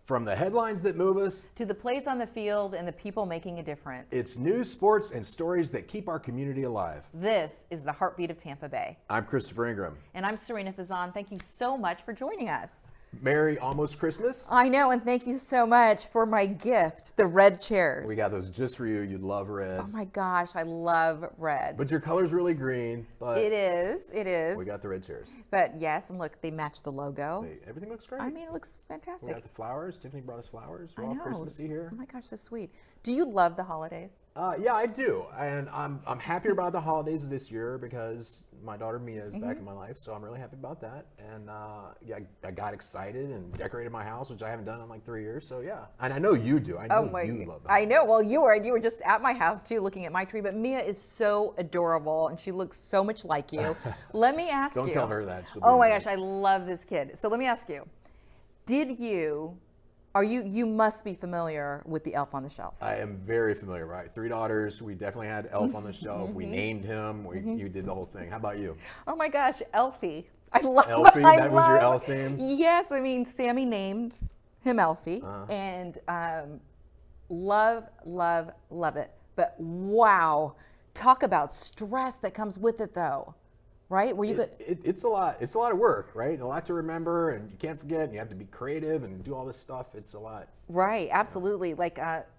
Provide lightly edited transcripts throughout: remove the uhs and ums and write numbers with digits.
From the headlines that move us to the plays on the field and the people making a difference. It's news, sports, and stories that keep our community alive. This is the Heartbeat of Tampa Bay. I'm Christopher Ingram. And I'm Sarina Fazan. Thank you so much for joining us. Merry almost Christmas. I know, and thank you so much for my gift, the red chairs. We got those just for you. You'd love red. Oh my gosh, I love red. But your color's really green. But it is. We got the red chairs. But yes, and look, they match the logo. Everything looks great. I mean, it looks fantastic. We got the flowers. Tiffany brought us flowers. We're I all know. Christmassy here. Oh my gosh, so sweet. Do you love the holidays? Yeah, I do. And I'm happier about the holidays this year because my daughter Mia is back in my life, so I'm really happy about that. And yeah, I got excited and decorated my house, which I haven't done in like 3 years. So yeah, and I know you do. I know you love that. I know. Well, you were just at my house too, looking at my tree. But Mia is so adorable, and she looks so much like you. Let me ask you. Don't tell her that. Oh my gosh, I love this kid. So let me ask you: you must be familiar with the Elf on the Shelf? I am very familiar, right? 3 daughters. We definitely had Elf on the Shelf. We named him. You did the whole thing. How about you? Oh my gosh, Elfie. I love Elfie. That was your elf's name? Yes, I mean Sammy named him Elfie, and love it. But wow, talk about stress that comes with it, though. Right? Where you it's a lot. It's a lot of work, right? A lot to remember, and you can't forget. And you have to be creative and do all this stuff. It's a lot. Right. Absolutely. Like,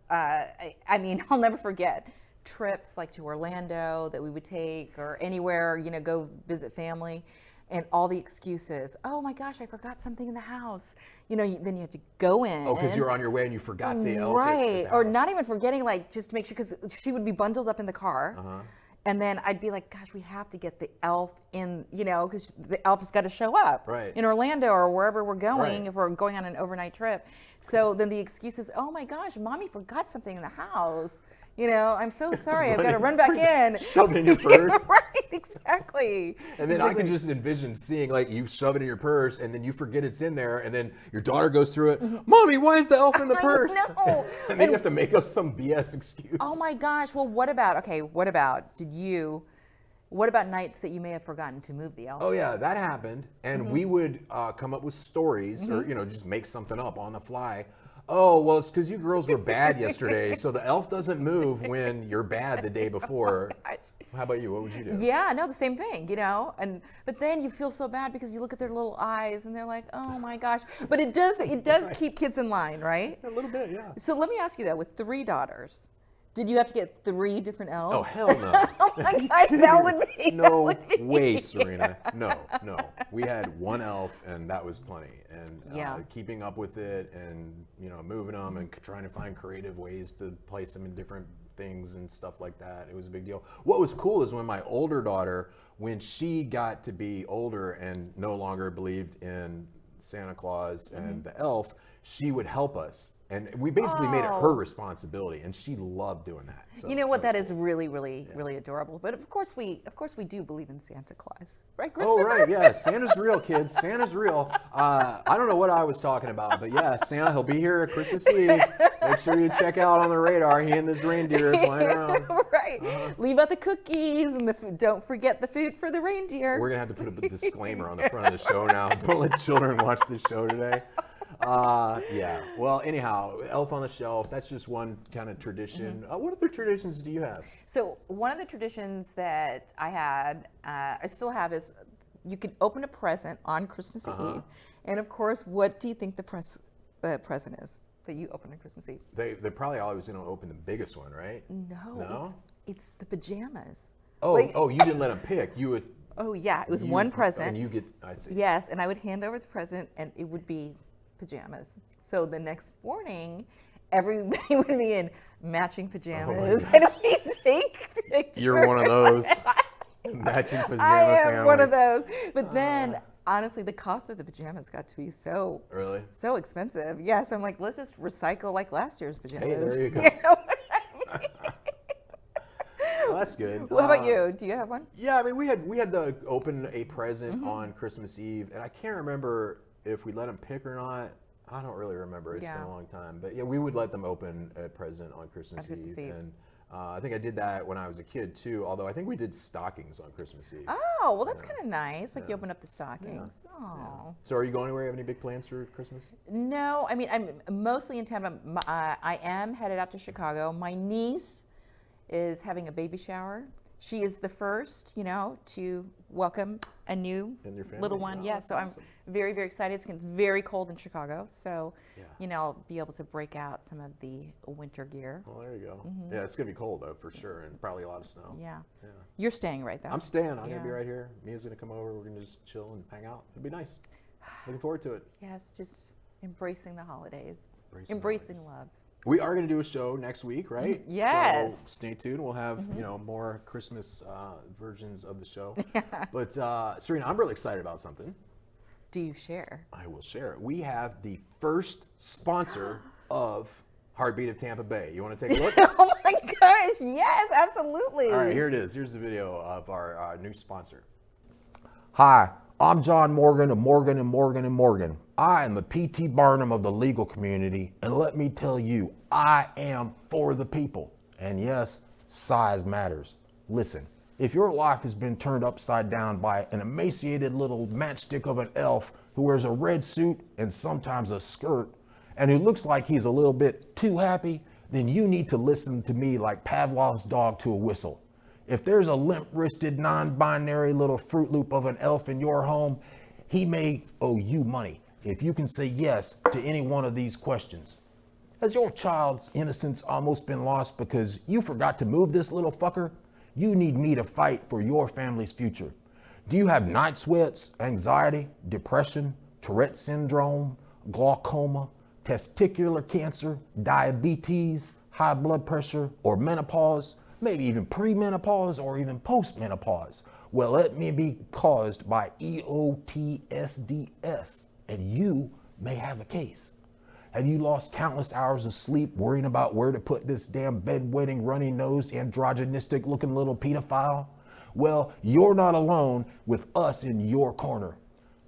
I mean, I'll never forget trips like to Orlando that we would take, or anywhere, go visit family, and all the excuses. Oh my gosh, I forgot something in the house. Then you have to go in. Oh, because you're on your way and you forgot the elf. Right. Or not even forgetting, like, just to make sure, because she would be bundled up in the car. And then I'd be like, gosh, we have to get the elf in, because the elf has got to show up in Orlando or wherever we're going if we're going on an overnight trip. So then the excuse is, oh my gosh, mommy forgot something in the house. I'm so sorry. I've got to run back in. Shove it in your purse. Right, exactly. And then I can just envision seeing, like, you shove it in your purse and then you forget it's in there, and then your daughter goes through it. Mommy, why is the elf in the purse? No. And then you have to make up some BS excuse. Oh my gosh. Well, what about nights that you may have forgotten to move the elf? Oh yeah, that happened. And we would come up with stories or, just make something up on the fly. Oh, well, it's because you girls were bad yesterday, so the elf doesn't move when you're bad the day before. How about you? What would you do? Yeah, no, the same thing, but then you feel so bad because you look at their little eyes and they're like, oh my gosh. But it does keep kids in line, right? A little bit, yeah. So let me ask you that, with 3 daughters, did you have to get 3 different elves? Oh, hell no. Oh my gosh, that would be. No way, Sarina. No. We had 1 elf, and that was plenty. And keeping up with it and, moving them and trying to find creative ways to place them in different things and stuff like that. It was a big deal. What was cool is when my older daughter, when she got to be older and no longer believed in Santa Claus and the elf, she would help us. And we basically made it her responsibility, and she loved doing that. So you know what? That is really, really, really adorable. But of course we do believe in Santa Claus, right, Christopher? Oh, right, yeah. Santa's real, kids. Santa's real. I don't know what I was talking about, but yeah, Santa, he'll be here at Christmas Eve. Make sure you check out on the radar. He and his reindeer are flying around. Right. Leave out the cookies and don't forget the food for the reindeer. We're gonna have to put a disclaimer on the front of the show now. Don't let children watch the show today. Yeah. Well, anyhow, Elf on the Shelf, that's just one kind of tradition. What other traditions do you have? So one of the traditions that I still have, is you could open a present on Christmas Eve. And of course, what do you think the present is that you open on Christmas Eve? They probably always open the biggest one, right? No? It's the pajamas. Oh, you didn't let them pick. You would. Oh yeah, it was one present. And you get, I see. Yes, and I would hand over the present, and it would be pajamas. So the next morning, everybody would be in matching pajamas, and we take pictures. You're one of those matching pajama I am family. one of those. But then, honestly, the cost of the pajamas got to be so expensive. Yeah, so I'm like, let's just recycle like last year's pajamas. Hey, there you go. You know what I mean? Well, that's good. What about you? Do you have one? Yeah, I mean, we had to open a present on Christmas Eve, and I can't remember if we let them pick or not. I don't really remember. It's been a long time. But yeah, we would let them open a present on Christmas Eve. And I think I did that when I was a kid too, although I think we did stockings on Christmas Eve. Oh, well, that's kind of nice. Like you open up the stockings. Yeah. Oh. Yeah. So are you going anywhere? Have any big plans for Christmas? No, I mean, I'm mostly in Tampa. I am headed out to Chicago. My niece is having a baby shower. She is the first, to welcome a new little one. Oh, Yeah, so awesome. I'm very, very excited. It's very cold in Chicago, so I'll be able to break out some of the winter gear. Well, there you go. Mm-hmm. Yeah, it's gonna be cold though for sure, and probably a lot of snow. Yeah. You're staying right though. I'm staying. I'm gonna be right here. Mia's gonna come over. We're gonna just chill and hang out. It'll be nice. Looking forward to it. Yes, just embracing the holidays. Embracing love. We are going to do a show next week, right? Yes. So stay tuned. We'll have more Christmas versions of the show. But Sarina, I'm really excited about something. Do you share? I will share it. We have the first sponsor of Heartbeat of Tampa Bay. You want to take a look? Oh my gosh! Yes, absolutely. All right, here it is. Here's the video of our new sponsor. Hi, I'm John Morgan of Morgan & Morgan & Morgan. I am the P.T. Barnum of the legal community, and let me tell you, I am for the people. And yes, size matters. Listen, if your life has been turned upside down by an emaciated little matchstick of an elf who wears a red suit and sometimes a skirt, and who looks like he's a little bit too happy, then you need to listen to me like Pavlov's dog to a whistle. If there's a limp-wristed, non-binary little Fruit Loop of an elf in your home, he may owe you money if you can say yes to any one of these questions. Has your child's innocence almost been lost because you forgot to move this little fucker? You need me to fight for your family's future. Do you have night sweats, anxiety, depression, Tourette syndrome, glaucoma, testicular cancer, diabetes, high blood pressure, or menopause? Maybe even premenopause or even postmenopause. Well, let me be caused by EOTSDS, and you may have a case. Have you lost countless hours of sleep worrying about where to put this damn bedwetting, runny-nosed, androgynistic-looking little pedophile? Well, you're not alone with us in your corner.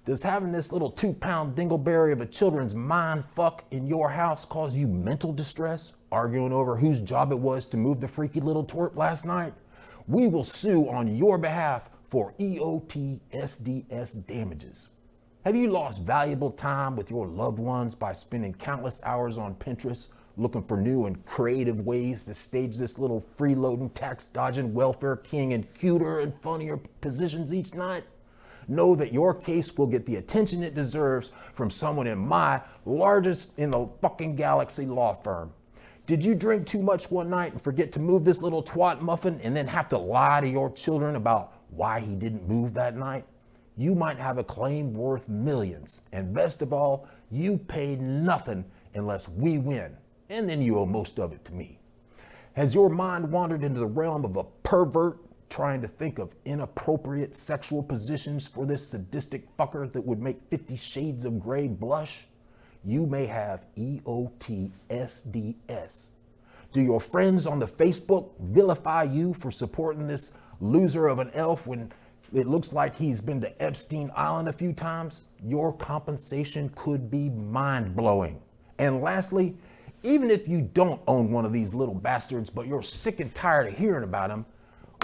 Does having this little 2-pound dingleberry of a children's mind fuck in your house cause you mental distress, arguing over whose job it was to move the freaky little twerp last night? We will sue on your behalf for EOTSDS damages. Have you lost valuable time with your loved ones by spending countless hours on Pinterest looking for new and creative ways to stage this little freeloading, tax-dodging welfare king in cuter and funnier positions each night? Know that your case will get the attention it deserves from someone in my largest in the fucking galaxy law firm. Did you drink too much one night and forget to move this little twat muffin and then have to lie to your children about why he didn't move that night? You might have a claim worth millions. And best of all, you paid nothing unless we win. And then you owe most of it to me. Has your mind wandered into the realm of a pervert trying to think of inappropriate sexual positions for this sadistic fucker that would make 50 Shades of Grey blush? You may have EOTSDS. Do your friends on the Facebook vilify you for supporting this loser of an elf when it looks like he's been to Epstein Island a few times? Your compensation could be mind-blowing. And lastly, even if you don't own one of these little bastards, but you're sick and tired of hearing about them,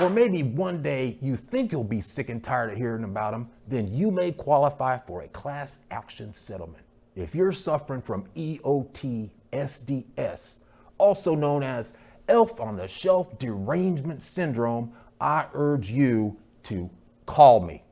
or maybe one day you think you'll be sick and tired of hearing about them, then you may qualify for a class action settlement. If you're suffering from EOTSDS, also known as Elf on the Shelf Derangement Syndrome, I urge you to call me.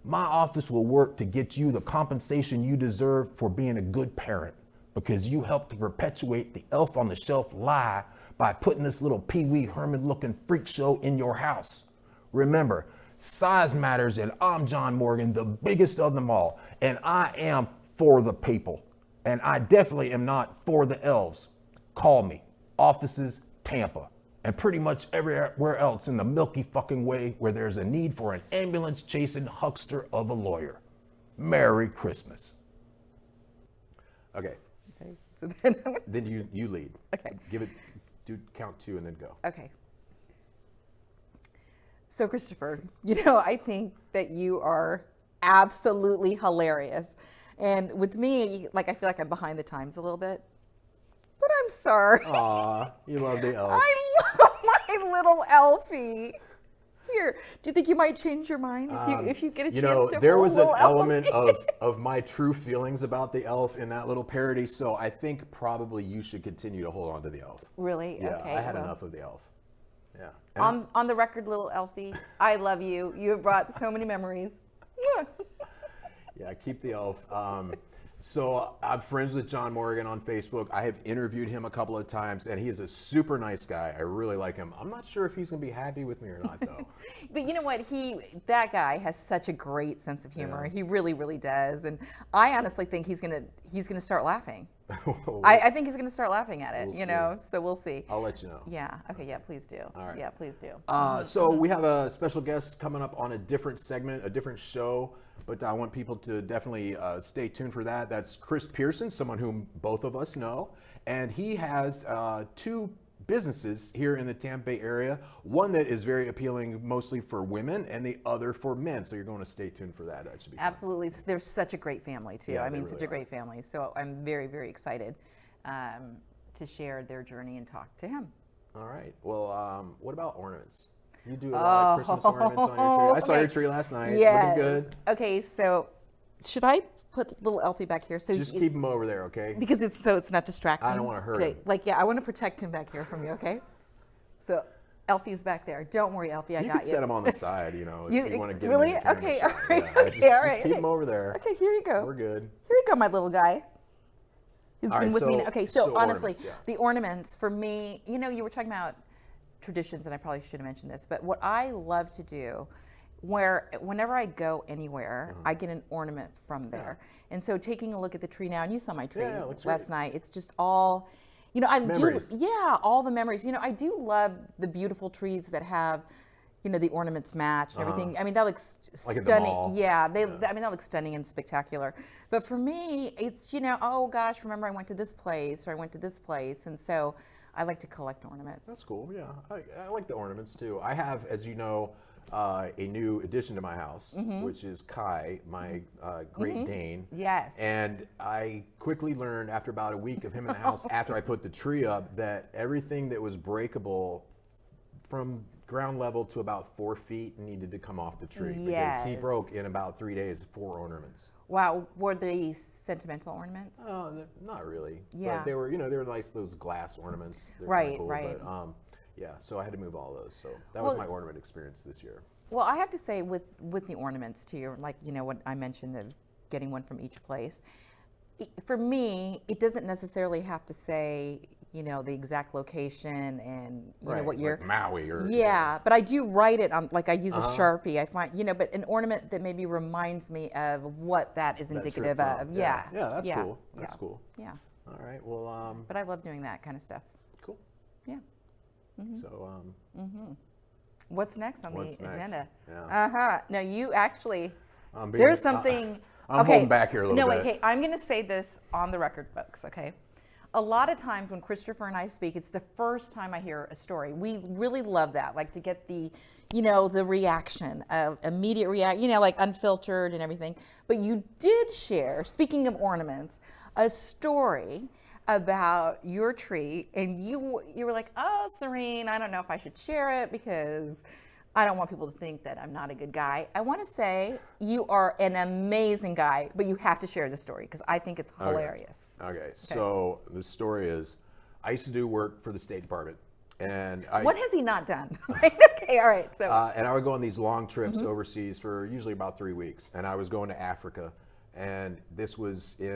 My office will work to get you the compensation you deserve for being a good parent, because you helped to perpetuate the Elf on the Shelf lie by putting this little Pee Wee Herman looking freak show in your house. Remember, size matters, and I'm John Morgan, the biggest of them all, and I am for the people, and I definitely am not for the elves. Call me. Offices, Tampa, and pretty much everywhere else in the Milky fucking Way where there's a need for an ambulance-chasing huckster of a lawyer. Merry Christmas. Okay. Okay. So then. Then you lead. Okay. Count 2 and then go. Okay. So Christopher, I think that you are absolutely hilarious. And with me, I feel like I'm behind the times a little bit. But I'm sorry. Aw, you love the elves. I love my little Elfie. Here, do you think you might change your mind if you get a chance to there hold was an little element Elfie? of my true feelings about the elf in that little parody, so I think probably you should continue to hold on to the elf. Really? Yeah, Okay. I had enough of the elf. Yeah. And On the record, little Elfie, I love you. You have brought so many memories. Yeah, keep the elf. So I'm friends with John Morgan on Facebook. I have interviewed him a couple of times, and he is a super nice guy. I really like him. I'm not sure if he's going to be happy with me or not, though. But you know what? That guy has such a great sense of humor. Yeah. He really, really does. And I honestly think he's gonna start laughing. I think he's gonna start laughing at it. We'll see. So we'll see. I'll let you know. Yeah. Okay. Yeah. Please do. All right. Yeah. Please do. So we have a special guest coming up on a different segment, a different show. But I want people to definitely stay tuned for that. That's Chris Pearson, someone whom both of us know. And he has 2 businesses here in the Tampa Bay area. One that is very appealing mostly for women and the other for men. So you're going to stay tuned for that. That should be fun. Absolutely. They're such a great family, too. Yeah, I mean, really such a great family. So I'm very, very excited to share their journey and talk to him. All right. Well, what about ornaments? You do a lot of Christmas ornaments on your tree. I saw your tree last night. Yes. Looking good. Okay, so should I put little Elfie back here? So just keep him over there, okay? Because it's not distracting. I don't want to hurt him. Like, yeah, I want to protect him back here from you, okay? So Elfie's back there. Don't worry, Elfie, I got you. You can set him on the side, if you want to get really? him in the Okay, shot. all right. Yeah, Okay, all right. Just keep him over there. Okay, here you go. We're good. Here you go, my little guy. He's been with me. Okay, so honestly, the ornaments, for me, you were talking about traditions, and I probably should have mentioned this, but what I love to do, whenever I go anywhere, I get an ornament from there. And so taking a look at the tree now, and you saw my tree last night, it's just all, memories. all the memories. I do love the beautiful trees that have, the ornaments match and everything. I mean, that looks like stunning. at the mall. Yeah, I mean, that looks stunning and spectacular. But for me, it's, oh gosh, remember I went to this place or I went to this place. And so I like to collect ornaments. That's cool, yeah. I like the ornaments too. I have, as you know, a new addition to my house, which is Kai, my Great Dane. Yes. And I quickly learned after about a week of him in the house, after I put the tree up, that everything that was breakable from ground level to about 4 feet needed to come off the tree. Yes. Because he broke in about 3 days 4 ornaments. Wow, were they sentimental ornaments? Not really. Yeah. But they were, they were nice, those glass ornaments. They're right, cool, right. But, yeah, so I had to move all those. So that was my ornament experience this year. Well, I have to say with the ornaments too, like, what I mentioned of getting one from each place. For me, it doesn't necessarily have to say, the exact location and, what you're. Like Maui or. Yeah, but I do write it on, like I use a Sharpie. I find, but an ornament that maybe reminds me of what that is indicative of. Yeah. Yeah, that's cool. That's cool. Yeah. All right, well. But I love doing that kind of stuff. Cool. Yeah. So. What's next on the agenda? Yeah. No, you actually. There's something. I'm holding back here a little bit. No, wait. Hey, I'm going to say this on the record, folks. Okay. A lot of times when Christopher and I speak, it's the first time I hear a story. We really love that, like to get the, the reaction, immediate reaction, like unfiltered and everything. But you did share, speaking of ornaments, a story about your tree, and you were like, oh, Sarina, I don't know if I should share it because I don't want people to think that I'm not a good guy. I want to say you are an amazing guy, but you have to share the story because I think it's hilarious. Okay, so the story is, I used to do work for the State Department. And what has he not done? Okay, all right. So and I would go on these long trips overseas for usually about 3 weeks. And I was going to Africa. And this was this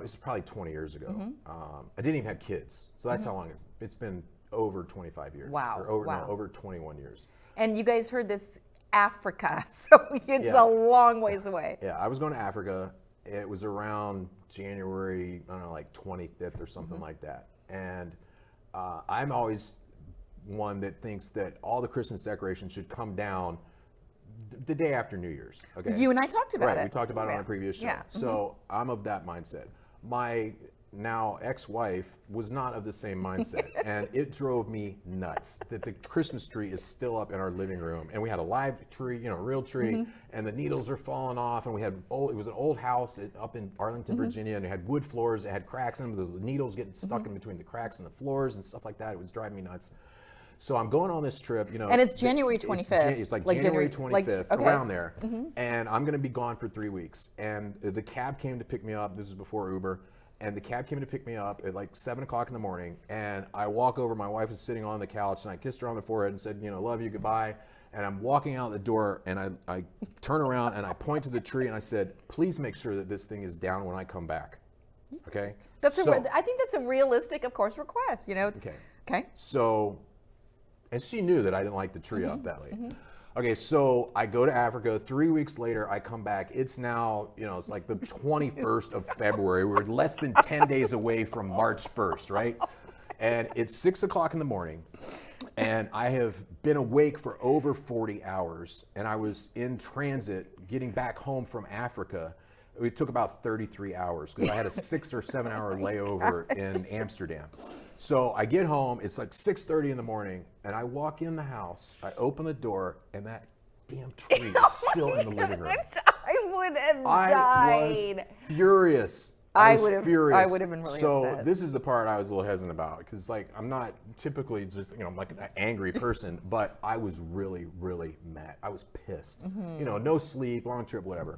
is probably 20 years ago. I didn't even have kids. So that's how long it's been over 25 years. Wow. Or over 21 years. And you guys heard this Africa, so it's a long ways away. Yeah, I was going to Africa. It was around January, I don't know, like 25th or something like that. And I'm always one that thinks that all the Christmas decorations should come down the day after New Year's. Okay. You and I talked about it. Right, we talked about it on a previous show. Yeah. So I'm of that mindset. My now ex-wife was not of the same mindset, and it drove me nuts that the Christmas tree is still up in our living room, and we had a live tree, real tree, and the needles are falling off, and it was an old house up in Arlington, Virginia, and it had wood floors, it had cracks in them, the needles getting stuck in between the cracks in the floors and stuff like that. It was driving me nuts. So I'm going on this trip, And it's January 25th. It's like January 25th, okay. around there. And I'm going to be gone for 3 weeks. And the cab came to pick me up. This was before Uber. And the cab came to pick me up at like 7 o'clock in the morning. And I walk over, my wife is sitting on the couch, and I kissed her on the forehead and said, love you, goodbye. And I'm walking out the door, and I turn around and I point to the tree, and I said, please make sure that this thing is down when I come back. Okay? I think that's a realistic, of course, request. Okay. So, and she knew that I didn't like the tree up that late. Okay, so I go to Africa. 3 weeks later, I come back. It's now, it's like the 21st of February. We're less than 10 days away from March 1st, right? And it's 6 o'clock in the morning, and I have been awake for over 40 hours, and I was in transit getting back home from Africa. It took about 33 hours because I had a 6 or 7 hour layover in Amsterdam. So I get home, it's like 6:30 in the morning, and I walk in the house, I open the door, and that damn tree is still in the living room. I would have died. I was furious. I would have been really upset. So this is the part I was a little hesitant about, because I'm not typically just, I'm like an angry person, but I was really, really mad. I was pissed. No sleep, long trip, whatever.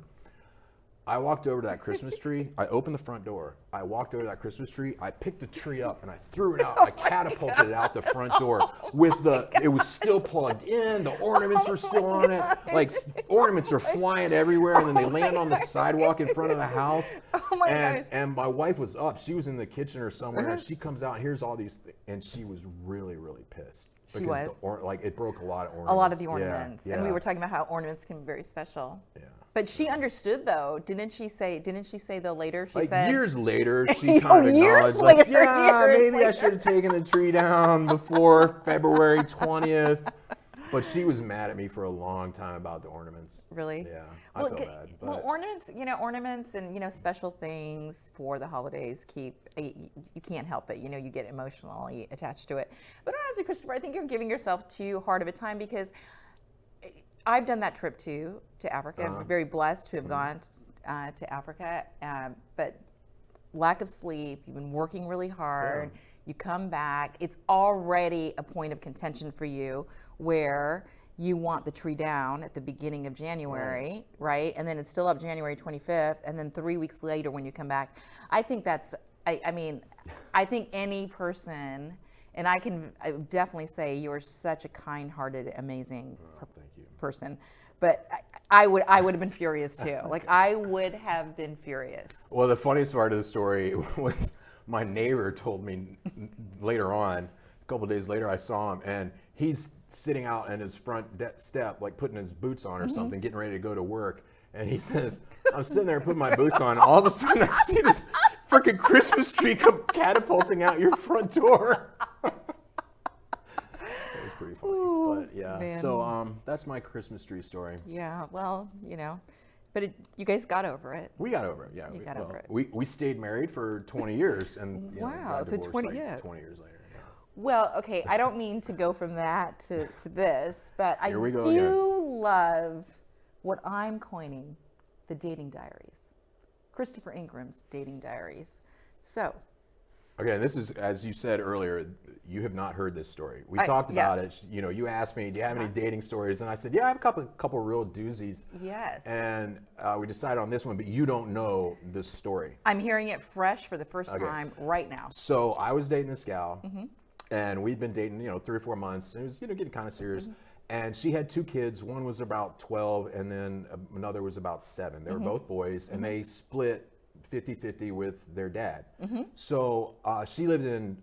I walked over to that Christmas tree. I opened the front door. I walked over to that Christmas tree. I picked the tree up and I threw it out. I catapulted it out the front door it was still plugged in. The ornaments were still on it. Like ornaments are flying everywhere, and then they land on the sidewalk in front of the house. Oh my gosh. And my wife was up. She was in the kitchen or somewhere. And she comes out, here's all these things, and she was really, really pissed. She was. It broke a lot of ornaments. A lot of the ornaments. Yeah. And we were talking about how ornaments can be very special. Yeah. But she understood, though, didn't she say though later? She like said years later, she kind of years acknowledged, later, maybe I should have taken the tree down before February 20th. But she was mad at me for a long time about the ornaments. Really? Yeah, I feel bad. But. Well, ornaments and special things for the holidays you can't help it. You get emotionally attached to it. But honestly, Christopher, I think you're giving yourself too hard of a time, because I've done that trip to Africa. I'm very blessed to have gone to Africa, but lack of sleep, you've been working really hard, you come back, it's already a point of contention for you where you want the tree down at the beginning of January, right? And then it's still up January 25th, and then 3 weeks later when you come back. I think I think any person, and I definitely say you are such a kind-hearted, amazing person. But I would have been furious too. Like I would have been furious. Well, the funniest part of the story was my neighbor told me later on, a couple of days later, I saw him, and he's sitting out in his front step, like putting his boots on or something, getting ready to go to work. And he says, I'm sitting there putting my boots on, and all of a sudden I see this freaking Christmas tree come catapulting out your front door. Pretty funny. Ooh, but yeah, man. So that's my Christmas tree story. Yeah, well, but you guys got over it. We got over it. Yeah, we got over it. We stayed married for 20 years, and wow, so 20 years. 20 years later. Yeah. Well, okay, I don't mean to go from that to this, but I do again. love what I'm coining the dating diaries, Christopher Ingram's dating diaries. So. Okay, this is, as you said earlier, you have not heard this story. We talked about it. You asked me, do you have any dating stories? And I said, yeah, I have a couple real doozies. Yes. And we decided on this one, but you don't know this story. I'm hearing it fresh for the first time right now. So I was dating this gal, and we'd been dating, 3 or 4 months. And it was, getting kind of serious. And she had 2 kids. One was about 12, and then another was about 7. They were both boys, and they split 50-50 with their dad. So she lived in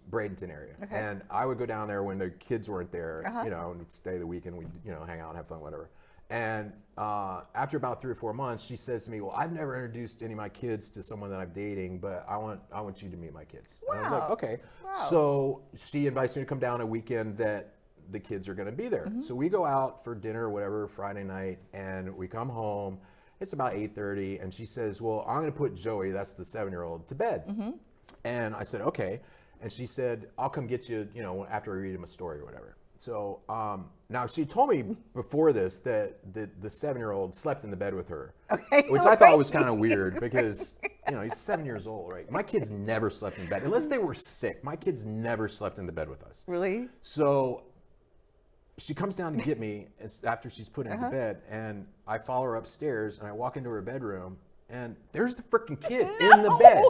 Bradenton area. And I would go down there when the kids weren't there, and we'd stay the weekend, we'd, hang out and have fun, whatever. And after about 3 or 4 months, she says to me, well, I've never introduced any of my kids to someone that I'm dating, but I want you to meet my kids. Wow. And I was like, okay. Wow. So she invites me to come down a weekend that the kids are going to be there. So we go out for dinner or whatever Friday night, and we come home. It's about 8:30, and she says, well, I'm going to put Joey, that's the 7-year-old, to bed. And I said, okay. And she said, I'll come get you, after I read him a story or whatever. So now she told me before this that the 7-year-old slept in the bed with her, which I thought was kind of weird because he's 7 years old, right? My kids never slept in bed unless they were sick. My kids never slept in the bed with us. Really? So she comes down to get me after she's put into bed, and I follow her upstairs, and I walk into her bedroom, and there's the freaking kid in the bed.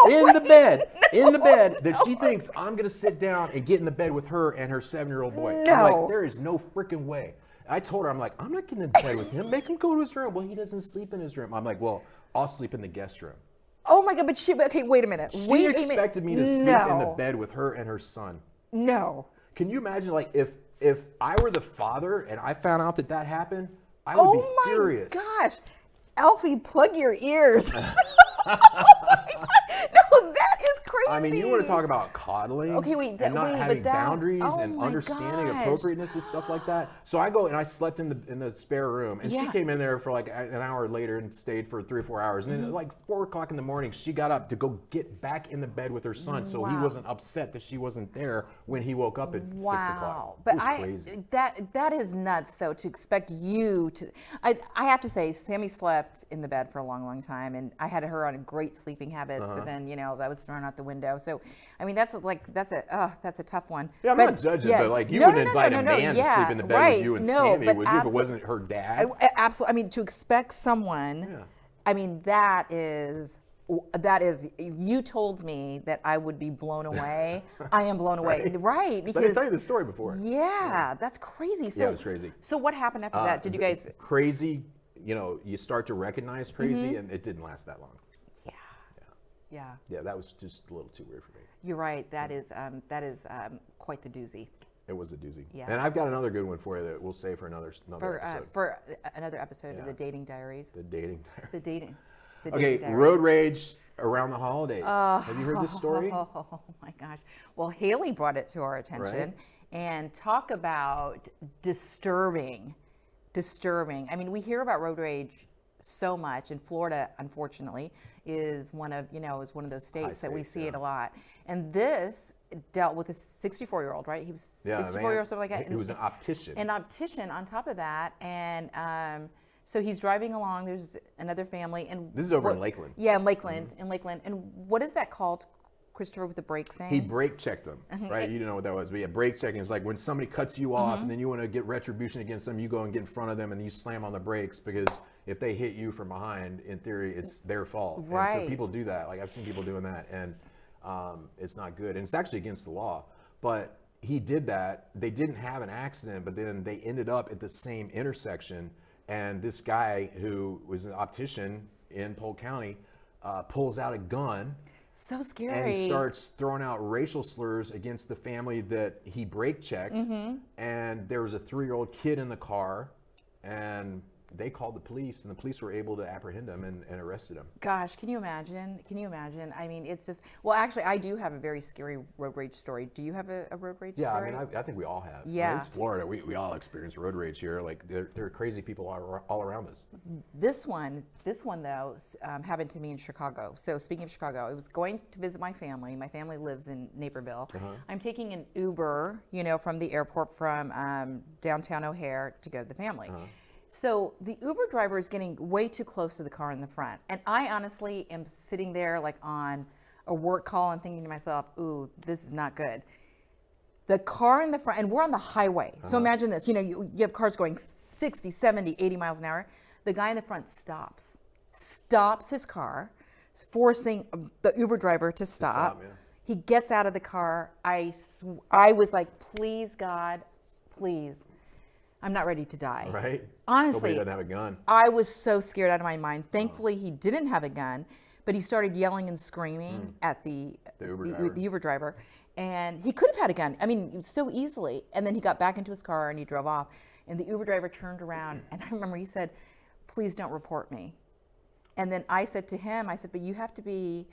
In the bed that she thinks I'm gonna sit down and get in the bed with her and her 7-year-old boy. No. I'm like, there is no freaking way. I told her, I'm like, I'm not getting in bed with him. Make him go to his room. Well, he doesn't sleep in his room. I'm like, well, I'll sleep in the guest room. Oh my God, okay, wait a minute. She expected me to sleep in the bed with her and her son. No. Can you imagine, like, if I were the father and I found out that happened, I would be furious. Oh my gosh. Alfie, plug your ears. No, that is crazy. I mean, you want to talk about coddling and not having boundaries and understanding appropriateness and stuff like that. So I go and I slept in the spare room, and she came in there for like an hour later and stayed for 3 or 4 hours. And then at like 4 o'clock in the morning, she got up to go get back in the bed with her son, so he wasn't upset that she wasn't there when he woke up at 6 o'clock. But it was crazy. That is nuts, though, to expect you to. I have to say, Sammy slept in the bed for a long, long time, and I had her on great sleeping habits, but then that was thrown out the window. So, I mean, that's a tough one. Yeah, I'm not judging, but like you wouldn't invite a man to sleep in the bed with you and Sammy, would you, if it wasn't her dad? Absolutely. I mean, to expect someone. I mean, that is. You told me that I would be blown away. I am blown away, right? Because I didn't tell you the story before. Yeah, that's crazy. So, it was crazy. So what happened after that? Did you guys crazy? You start to recognize crazy, and it didn't last that long. Yeah, that was just a little too weird for me. You're right. That is quite the doozy. It was a doozy. Yeah. And I've got another good one for you that we'll save for another episode. For another episode of the Dating Diaries. The Dating Diaries. The dating diaries. Road rage around the holidays. Have you heard this story? Oh my gosh. Well, Haley brought it to our attention, and talk about disturbing. I mean, we hear about road rage so much, and Florida, unfortunately, is one of those states that we see it a lot. And this dealt with a 64-year-old, right? He was 64-year-old, something like that. He was an optician. An optician on top of that, and so he's driving along. There's another family, and this is over in Lakeland. Yeah, in Lakeland. And what is that called, Christopher, with the brake thing? He brake checked them, right? You didn't know what that was, but yeah, brake checking is like when somebody cuts you off, and then you want to get retribution against them. You go and get in front of them, and you slam on the brakes because if they hit you from behind, in theory, it's their fault. Right. And so people do that. Like I've seen people doing that, and it's not good, and it's actually against the law. But he did that. They didn't have an accident, but then they ended up at the same intersection. And this guy who was an optician in Polk County pulls out a gun. So scary. And he starts throwing out racial slurs against the family that he brake checked. And there was a 3-year-old kid in the car, and they called the police, and the police were able to apprehend him and arrested him. Gosh, can you imagine? I mean, it's just, well, actually, I do have a very scary road rage story. Do you have a road rage story? Yeah, I mean, I think we all have. Yeah. I mean, it's Florida. We all experience road rage here. Like, there are crazy people all around us. This one though, happened to me in Chicago. So speaking of Chicago, I was going to visit my family. My family lives in Naperville. I'm taking an Uber, from the airport from downtown O'Hare to go to the family. So the Uber driver is getting way too close to the car in the front. And I honestly am sitting there like on a work call and thinking to myself, ooh, this is not good. The car in the front, and we're on the highway. So imagine this, you have cars going 60, 70, 80 miles an hour. The guy in the front stops his car, forcing the Uber driver to stop. He gets out of the car. I was like, please, God, please. I'm not ready to die. Right? Honestly. Nobody doesn't have a gun. I was so scared out of my mind. Thankfully, he didn't have a gun, but he started yelling and screaming at the Uber driver. And he could have had a gun. I mean, so easily. And then he got back into his car and he drove off. And the Uber driver turned around. And I remember he said, please don't report me. And then I said to him, but you have to be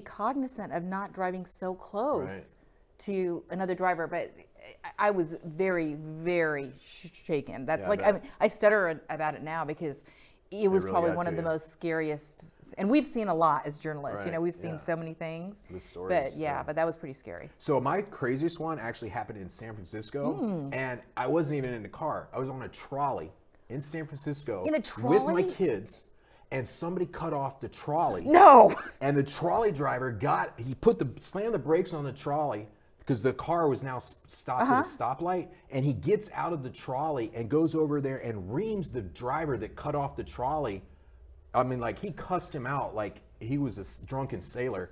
cognizant of not driving so close to another driver. But I was very, very shaken. That's I stutter about it now because it was really probably got one to of the you. most scariest, and we've seen a lot as journalists. Right, We've seen yeah. so many things. The stories, But but that was pretty scary. So my craziest one actually happened in San Francisco, and I wasn't even in the car. I was on a trolley in San Francisco In a with trolley? my kids, and somebody cut off the trolley. No. And the trolley driver slammed the brakes on the trolley because the car was now stopped at a stoplight, and he gets out of the trolley and goes over there and reams the driver that cut off the trolley. I mean, like, he cussed him out like he was a drunken sailor.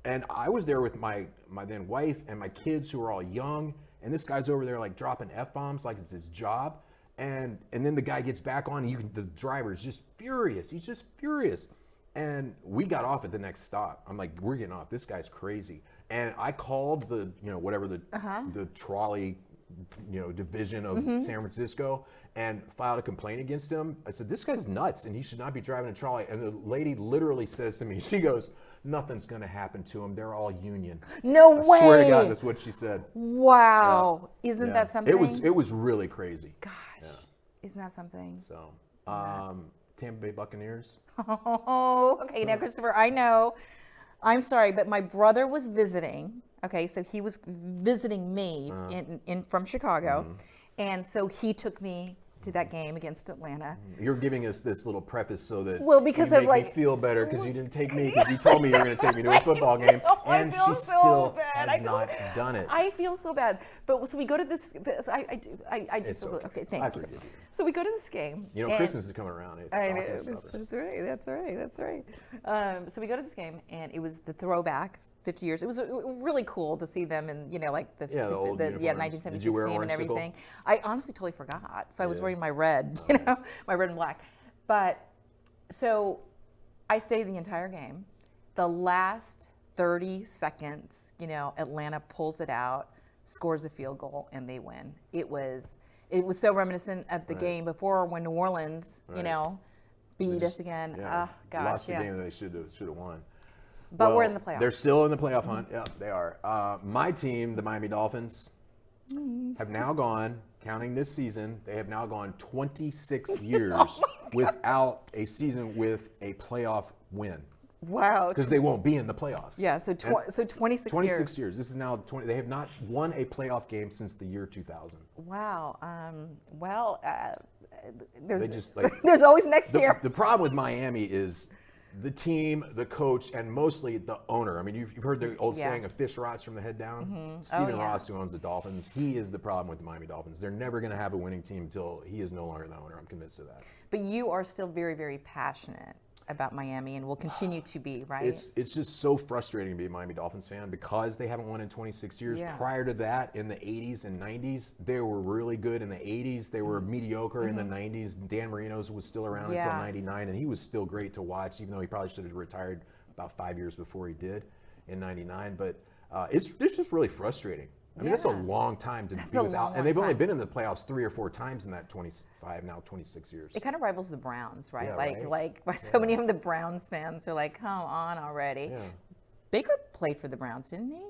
And I was there with my then wife and my kids who were all young, and this guy's over there like dropping F-bombs like it's his job. And then the guy gets back on, and the driver is just furious. He's just furious. And we got off at the next stop. I'm like, we're getting off. This guy's crazy. And I called the trolley, division of San Francisco, and filed a complaint against him. I said, this guy's nuts, and he should not be driving a trolley. And the lady literally says to me, she goes, nothing's going to happen to him. They're all union. No way. I swear to God, that's what she said. Wow. Isn't Yeah. that something? It was really crazy. Gosh. Isn't that something? So, Tampa Bay Buccaneers. Oh, okay. Now, Christopher, I know. I'm sorry, but my brother was visiting. Okay, so he was visiting me from Chicago, and so he took me to that game against Atlanta. You're giving us this little preface so that Because you of, make me feel better because you didn't take me because you told me you were going to take me to a football game, and she still has not done it. I feel so bad. But so we go to this. I do. It's okay. Okay, thank I you. forgive you. So we go to this game. You know, and Christmas is coming around. It's I know, talking to others. that's right. That's right. So we go to this game, and it was the throwback. 50 years. It was really cool to see them in, like the old uniforms. 1976 Did you wear team and orange sickle? everything. I honestly totally forgot. So I was Yeah. wearing my red, my red and black. But so I stayed the entire game. The last 30 seconds, Atlanta pulls it out, scores a field goal, and they win. It was so reminiscent of the game before when New Orleans, beat us again. Yeah, Oh gosh, lost the game that they should have won. But Well, we're in the playoffs. They're still in the playoff hunt. Yeah, they are. My team, the Miami Dolphins, have now gone, counting this season, they have now gone 26 years without a season with a playoff win. Wow. Because they won't be in the playoffs. Yeah, so 26 26 years. This is now 20. They have not won a playoff game since the year 2000. Wow. They just like there's always next year. The problem with Miami is the team, the coach, and mostly the owner. I mean, you've heard the old saying, "A fish rots from the head down." Stephen Ross, who owns the Dolphins, he is the problem with the Miami Dolphins. They're never going to have a winning team until he is no longer the owner. I'm convinced of that. But you are still very, very passionate about Miami and will continue to be, right? It's just so frustrating to be a Miami Dolphins fan because they haven't won in 26 years. Yeah. Prior to that, in the 80s and 90s, they were really good. In the 80s, they were mediocre. In the 90s, Dan Marino's was still around until 99, and he was still great to watch, even though he probably should have retired about 5 years before he did in 99. But it's just really frustrating. I mean, that's a long time to be without. And they've only been in the playoffs 3 or 4 times in that 25, now 26 years. It kind of rivals the Browns, right? Yeah, like so many of the Browns fans are like, come on already. Yeah. Baker played for the Browns, didn't he?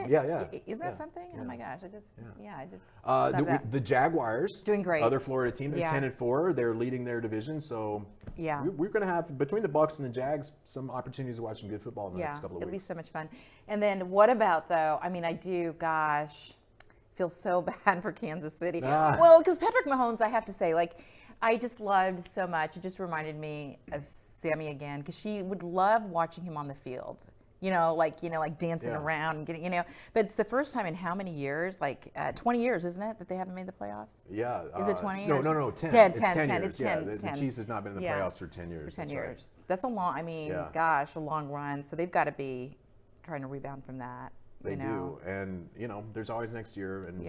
Yeah. Isn't that something? Oh my gosh, I just The Jaguars, doing great. Other Florida team, they're 10-4. They're leading their division, so we're going to have between the Bucs and the Jags some opportunities to watch some good football in the next couple of it'll be weeks. so much fun. And then what about though? I mean, I do. Gosh, feel so bad for Kansas City. Well, because Patrick Mahomes, I have to say, I just loved so much. It just reminded me of Sammy again because she would love watching him on the field. Like dancing around and getting, But it's the first time in how many years? 20 years, isn't it, that they haven't made the playoffs? Yeah. Is it 20 No, years? 10. 10. It's 10 years. It's 10. The Chiefs has not been in the playoffs for 10 years. For 10 That's years. right. That's a long, gosh, a long run. So they've got to be trying to rebound from that. They do. And, there's always next year. And,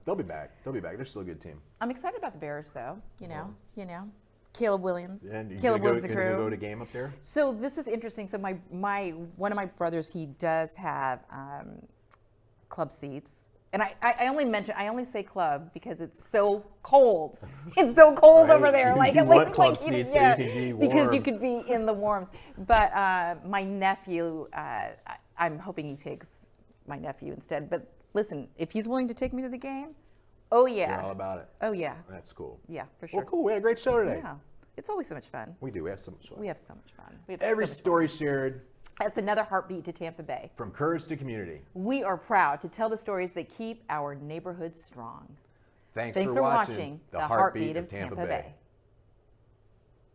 they'll be back. They're still a good team. I'm excited about the Bears, though. You know. Caleb Williams. And you Caleb Williams, the crew. go to game up there? So this is interesting. So my one of my brothers, he does have club seats, and I only say club because it's so cold. It's so cold over there. You want club seats so you can be warm. Because you could be in the warmth. But my nephew, I'm hoping he takes my nephew instead. But listen, if he's willing to take me to the game, oh yeah, You're all about it. oh yeah, That's cool. yeah, for sure. Well, cool. We had a great show today. Yeah. It's always so much fun. We do. We have so much fun. We have so much fun. We have Every so much story shared. That's another heartbeat to Tampa Bay. From courage to community. We are proud to tell the stories that keep our neighborhoods strong. Thanks for watching The Heartbeat of Tampa Bay.